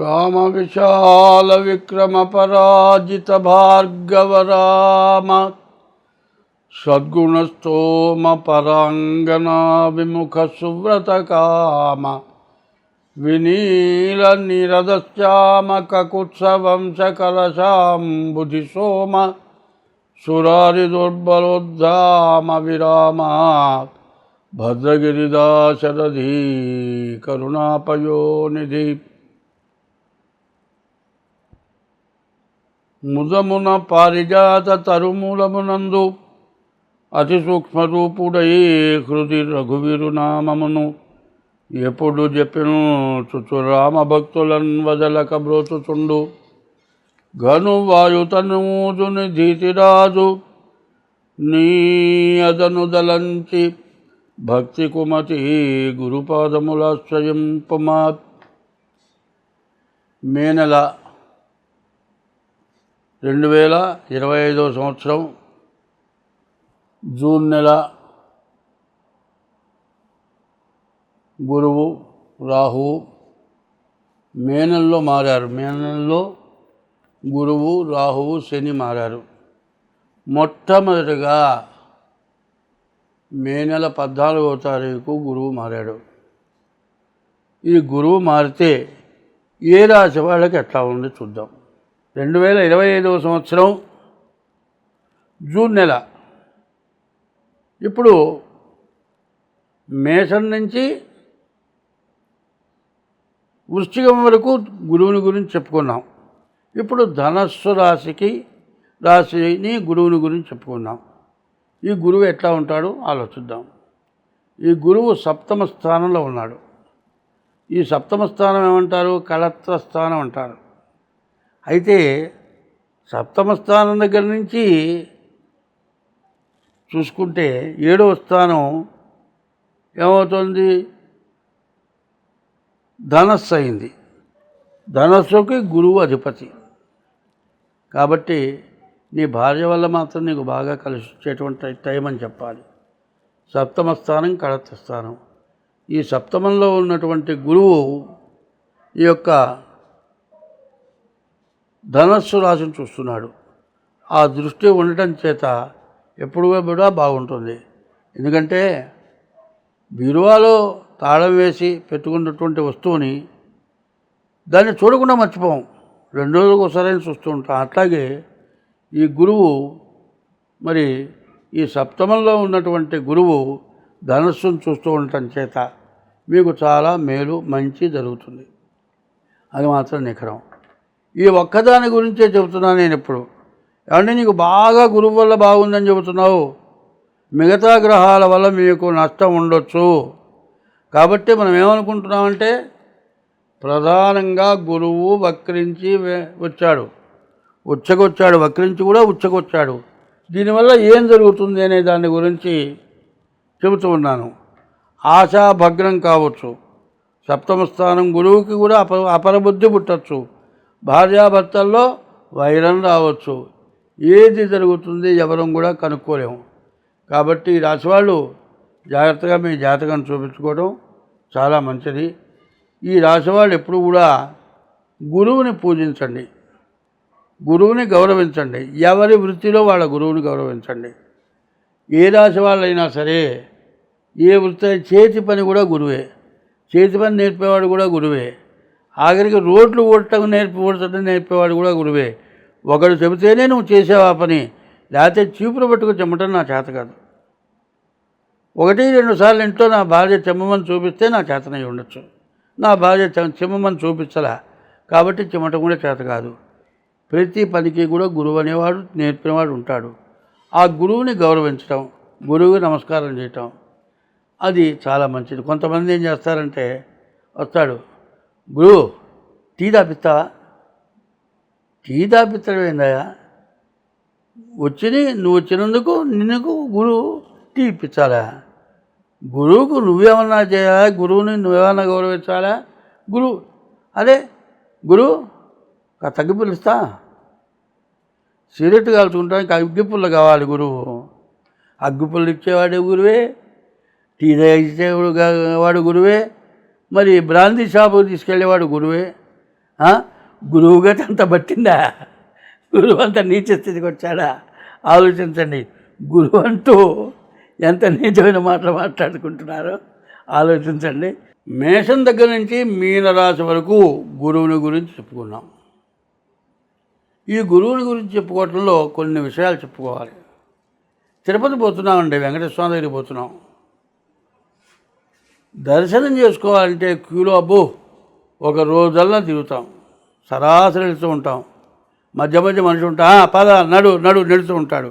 రామ విశాల విక్రమ పరాజిత భార్గవ రామ సద్గుణస్తోమ పరాంగనా విముఖ సువ్రత కామ వినీల నిరదశ్యామ కకుత్సవంశ కలశాంబుధి సోమ సురారి దుర్బలోద్ధామ విరామ భద్రగిరిదాశరథీ కరుణాపయోనిధి ముదమున పారిజాత తరుమూలమునందు అతి సూక్ష్మరూపుడై హృది రఘువీరునామమును ఎప్పుడు చెప్పిను చుచు రామభక్తులన్ వదలక బ్రోచుచుండు ఘను వాయుతనూజుని ధీతిరాజు నీ అదను దలంచి భక్తి కుమతి గురుపాదములాశ్రయింపుమా. మే నెల 2025 సంవత్సరం జూన్ నెల గురువు రాహువు మే నెలలో మారారు. మే నెలలో గురువు రాహువు శని మారారు. మొట్టమొదటిగా మే నెల 14వ తారీఖు గురువు మారాడు. ఈ గురువు మారితే ఏ రాశి వాళ్ళకి ఎట్లా ఉంది చూద్దాం. 2025 సంవత్సరం జూన్ నెల. ఇప్పుడు మేషం నుంచి వృశ్చికం వరకు గురువుని గురించి చెప్పుకున్నాం. ఇప్పుడు ధనస్సు రాశిని గురువుని గురించి చెప్పుకున్నాం. ఈ గురువు ఎట్లా ఉంటాడో ఆలోచిద్దాం. ఈ గురువు సప్తమ స్థానంలో ఉన్నాడు. ఈ సప్తమ స్థానం ఏమంటారు? కళత్ర స్థానం అంటారు. అయితే సప్తమ స్థానం దగ్గర నుంచి చూసుకుంటే 7వ స్థానం ఏమవుతుంది? ధనస్సు అయింది. ధనస్సుకి గురువు అధిపతి. కాబట్టి నీ భార్య వల్ల మాత్రం నీకు బాగా కలిసి వచ్చేటువంటి టైం అని చెప్పాలి. సప్తమ స్థానం కళత్ర స్థానం. ఈ సప్తమంలో ఉన్నటువంటి గురువు ఈ యొక్క ధనస్సు రాశిని చూస్తున్నాడు. ఆ దృష్టి ఉండటం చేత ఎప్పుడు కూడా బాగుంటుంది. ఎందుకంటే బీరువాలో తాళం వేసి పెట్టుకున్నటువంటి వస్తువుని దాన్ని చూడకుండా మర్చిపోం. 2 రోజులకు ఒకసారి చూస్తూ ఉంటాం. అట్లాగే ఈ గురువు మరి ఈ సప్తమంలో ఉన్నటువంటి గురువు ధనస్సును చూస్తూ ఉండటం చేత మీకు చాలా మేలు మంచి జరుగుతుంది. అది మాత్రం నిఖరం. ఈ ఒక్కదాని గురించే చెబుతున్నాను నేను ఇప్పుడు. అంటే నీకు బాగా గురువు వల్ల బాగుందని చెబుతున్నావు, మిగతా గ్రహాల వల్ల మీకు నష్టం ఉండొచ్చు. కాబట్టి మనం ఏమనుకుంటున్నామంటే ప్రధానంగా గురువు వక్రించి వచ్చాడు, ఉచ్చకొచ్చాడు, వక్రించి కూడా ఉచ్చకొచ్చాడు. దీనివల్ల ఏం జరుగుతుంది అనే దాని గురించి చెబుతూ ఉన్నాను. ఆశా భగ్నం కావచ్చు. సప్తమ స్థానం గురువుకి కూడా అపరబుద్ధి పుట్టచ్చు. భార్యాభర్తల్లో వైరం రావచ్చు. ఏది జరుగుతుంది ఎవరం కూడా కనుక్కోలేము. కాబట్టి ఈ రాశివాళ్ళు జాగ్రత్తగా మీ జాతకం చూపించుకోవడం చాలా మంచిది. ఈ రాశివాళ్ళు ఎప్పుడు కూడా గురువుని పూజించండి, గురువుని గౌరవించండి. ఎవరి వృత్తిలో వాళ్ళ గురువుని గౌరవించండి. ఏ రాశి వాళ్ళైనా సరే, ఏ వృత్తి, చేతి పని కూడా గురువే. చేతి పని నేర్పేవాడు కూడా గురువే. ఆఖరికి రోడ్లు ఓడటం నేర్పేవాడు కూడా గురువే. ఒకడు చెబితేనే నువ్వు చేసావు ఆ పని, లేకపోతే చీపురు పట్టుకు చెమ్మటం నా చేత కాదు. 1-2 సార్లు ఇంట్లో నా భార్య చెమ్మమని చూపిస్తే నా చేతనై ఉండొచ్చు. నా భార్య చెమ్మమని చూపించలా, కాబట్టి చెమ్మటం కూడా చేత కాదు. ప్రతి పనికి కూడా గురువు అనేవాడు నేర్పినవాడు ఉంటాడు. ఆ గురువుని గౌరవించడం, గురువుకి నమస్కారం చేయటం అది చాలా మంచిది. కొంతమంది ఏం చేస్తారంటే, వస్తాడు, గురువు టీ తాపిస్తావా? టీ తాపిస్తాడు ఏందయ్యా? నువ్వు వచ్చినందుకు నిన్నకు గురువు టీ ఇప్పించాలా? గురువుకు నువ్వేమన్నా చేయాలా? గురువుని నువ్వేమన్నా గౌరవించాలా? గురువు అదే గురువు తగ్గిపుల్లు ఇస్తా, సిగరెట్ కాల్చుకుంటానికి అగ్గిపుల్ల కావాలి గురువు. అగ్గిపుల్లు ఇచ్చేవాడే గురువే, టీ ఇచ్చేవాడు గురువే, మరి బ్రాందీ షాపుకి తీసుకెళ్ళేవాడు గురువే. గురువు గతి అంత పట్టిందా? గురువు అంత నీచ స్థితికి వచ్చాడా? ఆలోచించండి. గురువు అంటూ ఎంత నీచమైన మాటలు మాట్లాడుకుంటున్నారో ఆలోచించండి. మేషం దగ్గర నుంచి మీనరాశి వరకు గురువుని గురించి చెప్పుకున్నాం. ఈ గురువుని గురించి చెప్పుకోవటంలో కొన్ని విషయాలు చెప్పుకోవాలి. తిరుపతి పోతున్నామండి, వెంకటేశ్వర స్వామి దగ్గరికి పోతున్నాం. దర్శనం చేసుకోవాలంటే క్యూలో ఒక రోజల్లా తిరుగుతాం, సరాసరి వెళ్తూ ఉంటాం. మధ్య మధ్య మనిషి ఉంటా, పద నడు నడు నడుతూ ఉంటాడు.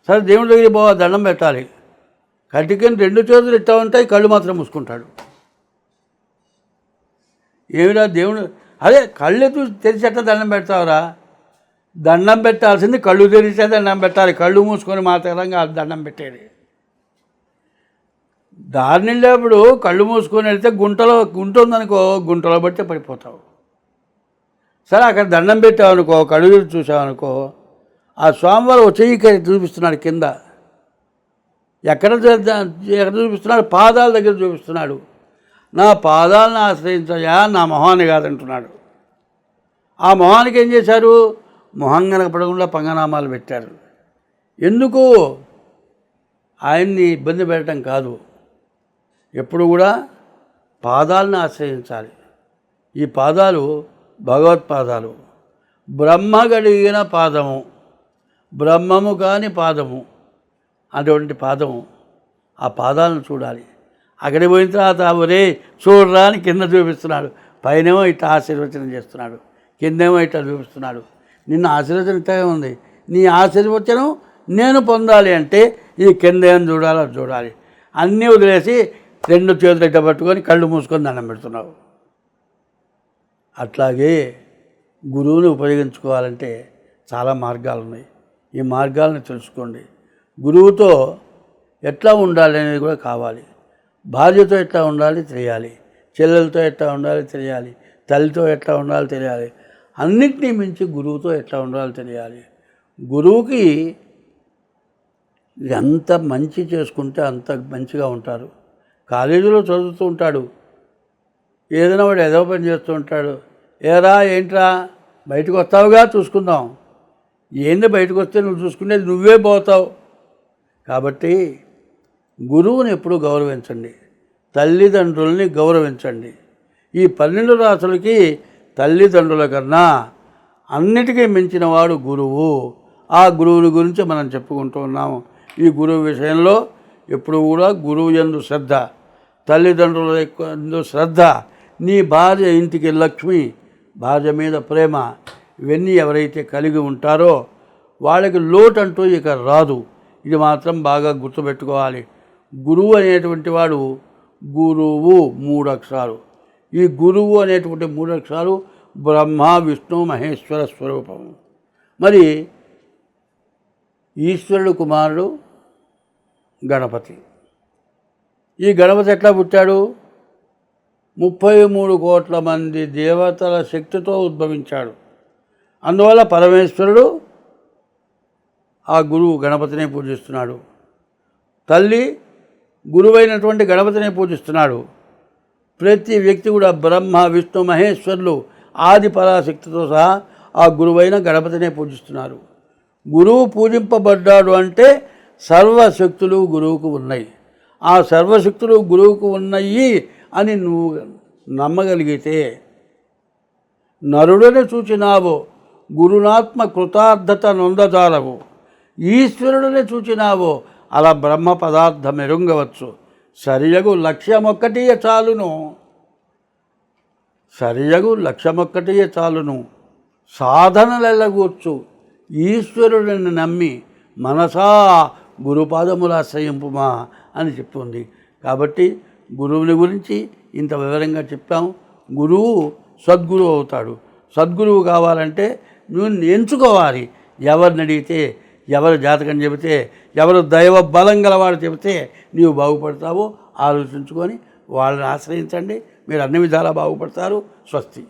సరే దేవుడి దగ్గరికి పోవాలి, దండం పెట్టాలి. కటికని 2 చేతులు ఇట్టా ఉంటాయి, కళ్ళు మాత్రం మూసుకుంటాడు. ఏమిరా దేవుడు, అదే కళ్ళు తెరిచేట దండం పెడతావురా? దండం పెట్టాల్సింది కళ్ళు తెరిచే దండం పెట్టాలి, కళ్ళు మూసుకొని మాత్రంగా దండం పెట్టేది. దారి వెళ్ళేప్పుడు కళ్ళు మూసుకొని వెళ్తే గుంట ఉందనుకో, గుంటలో పడితే పడిపోతావు. సరే అక్కడ దండం పెట్టావనుకో, కళ్ళు చూసావనుకో, ఆ స్వామివారు చెయ్యి చూపిస్తున్నాడు కింద. ఎక్కడ చూపిస్తున్నాడు? పాదాల దగ్గర చూపిస్తున్నాడు. నా పాదాలను ఆశ్రయించయా, నా మొహాన్ని కాదంటున్నాడు. ఆ మొహానికి ఏం చేశారు? మొహం కనపడకుండా పంగనామాలు పెట్టారు. ఎందుకు? ఆయన్ని ఇబ్బంది పెట్టడం కాదు, ఎప్పుడు కూడా పాదాలను ఆశ్రయించాలి. ఈ పాదాలు భగవత్పాదాలు, బ్రహ్మ గడిగిన పాదము, బ్రహ్మము కాని పాదము, అటువంటి పాదము. ఆ పాదాలను చూడాలి. అక్కడికి పోయిన తర్వాత ఒరే చూడరా అని కింద చూపిస్తున్నాడు, పైనేమో ఇట్లా ఆశీర్వచనం చేస్తున్నాడు, కిందేమో ఇట్లా చూపిస్తున్నాడు. నిన్ను ఆశీర్వచనం ఇట్టే ఉంది, నీ ఆశీర్వచనం నేను పొందాలి అంటే ఈ కింద ఏం చూడాలో చూడాలి. అన్నీ వదిలేసి 2 చేతులు ఇట్ట పట్టుకొని కళ్ళు మూసుకొని దండం పెడుతున్నావు. అట్లాగే గురువుని ఉపయోగించుకోవాలంటే చాలా మార్గాలు ఉన్నాయి. ఈ మార్గాలను తెలుసుకోండి. గురువుతో ఎట్లా ఉండాలి అనేది కూడా కావాలి. భార్యతో ఎట్లా ఉండాలి తెలియాలి, చెల్లెలతో ఎట్లా ఉండాలి తెలియాలి, తల్లితో ఎట్లా ఉండాలి తెలియాలి. అన్నింటినీ మించి గురువుతో ఎట్లా ఉండాలో తెలియాలి. గురువుకి ఎంత మంచి చేసుకుంటే అంత మంచిగా ఉంటారు. కాలేజీలో చదువుతూ ఉంటాడు, ఏదైనా వాడు ఏదో పని చేస్తూ ఉంటాడు. ఏరా ఏంట్రా బయటకు వస్తావుగా చూసుకుందాం. ఏంది బయటకు వస్తే నువ్వు చూసుకునేది నువ్వే పోతావు. కాబట్టి గురువుని ఎప్పుడూ గౌరవించండి, తల్లిదండ్రుల్ని గౌరవించండి. ఈ 12 రాసులకి తల్లిదండ్రుల కన్నా అన్నిటికీ మించిన వాడు గురువు. ఆ గురువుని గురించి మనం చెప్పుకుంటూ ఉన్నాము. ఈ గురువు విషయంలో ఎప్పుడు కూడా గురువు యందు శ్రద్ధ, తల్లిదండ్రుల యందు శ్రద్ధ, నీ భార్య ఇంటికి లక్ష్మి, భార్య మీద ప్రేమ, ఇవన్నీ ఎవరైతే కలిగి ఉంటారో వాళ్ళకి లోటు అంటూ ఇక రాదు. ఇది మాత్రం బాగా గుర్తుపెట్టుకోవాలి. గురువు అనేటువంటి వాడు, గురువు 3 అక్షరాలు. ఈ గురువు అనేటువంటి 3 అక్షరాలు బ్రహ్మ విష్ణు మహేశ్వర స్వరూపం. మరి ఈశ్వరుడు కుమారుడు గణపతి. ఈ గణపతి ఎట్లా పుట్టాడు? 33 కోట్ల మంది దేవతల శక్తితో ఉద్భవించాడు. అందువల్ల పరమేశ్వరుడు ఆ గురువు గణపతినే పూజిస్తున్నాడు. తల్లి గురువైనటువంటి గణపతినే పూజిస్తున్నాడు. ప్రతి వ్యక్తి కూడా బ్రహ్మ విష్ణు మహేశ్వరులు ఆది పరాశక్తితో సహా ఆ గురువైన గణపతినే పూజిస్తున్నారు. గురువు పూజింపబడ్డాడు అంటే సర్వశక్తులు గురువుకు ఉన్నాయి. ఆ సర్వశక్తులు గురువుకు ఉన్నాయి అని నువ్వు నమ్మగలిగితే, నరుడని చూచినావో గురునాత్మ కృతార్థత నొందజాలవు, ఈశ్వరుడిని చూచినావో అలా బ్రహ్మ పదార్థం ఎరుంగవచ్చు. సరియగు లక్ష్యమొక్కటియే చాలును, సరియగు లక్ష్యమొక్కటియే చాలును, సాధనలెల్లగూర్చు ఈశ్వరుడిని నమ్మి మనసా గురుపాదముల ఆశ్రయింపుమా అని చెప్తుంది. కాబట్టి గురువుని గురించి ఇంత వివరంగా చెప్పాము. గురువు సద్గురువు అవుతాడు. సద్గురువు కావాలంటే నువ్వు ఎంచుకోవాలి. ఎవరిని అడిగితే, ఎవరు జాతకం చెబితే, ఎవరు దైవ బలం గలవాడు చెబితే నీవు బాగుపడతావో ఆలోచించుకొని వాళ్ళని ఆశ్రయించండి. మీరు అన్ని విధాలా బాగుపడతారు. స్వస్తి.